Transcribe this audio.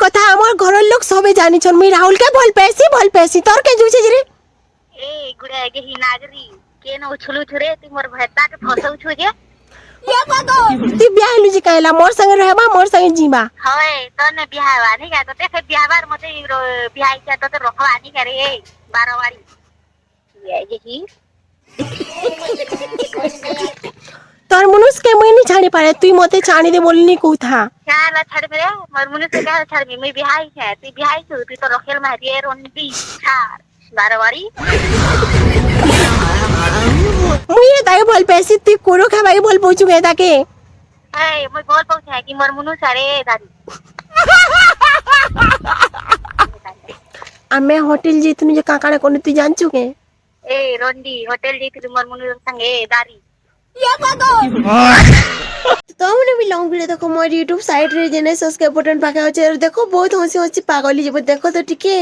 কথা আমার ঘরের লোক সবে জানিছন মুই রাহুলকে ভাল পেছি তোর কে জুছে রে ए गुड़े के ही नागरी के न उछलू छुरे तू मोर भत्ता के फसौ छु जे তুই বিয়া হলু যে কাইলা মোর সঙ্গে रहबा মোর সঙ্গে जीवा हय तने बिहावा नहीं का तो ते बिहावार मते बिहाई के तो रखवा नहीं करे ए 12 वाली ये जे ही তোর মনুষকে মুই নি ছাড়ি পারে তুই মতে ছাড়ি দে বলনি কোথা चाला छाड़ मेरे मोर मुने से कह छाड़ मी बिहाई है तू बिहाई छु तू तो रखेल मारी ए रोंडी छाड़ 12 वाली মুই এ তাকে ভাল পেছি তুই কোরো খাবাই ভাল পৌঁছু গে তাকে ए মই बोल पहुंचा कि मोर मुनु सारे दादी আমি হোটেল যেতুনি যে কাকাড়ে কোন তুই জানছু কে ए रोंडी होटल जेती मोर मुनु संगे दादी তোমরা भी लॉन्ग वीडियो देखो मोर YouTube साइट रे जेने सब्सक्राइब बटन पाके আছে আর দেখো বহুত হসি হসি পাগলি যাব দেখো তো টিকে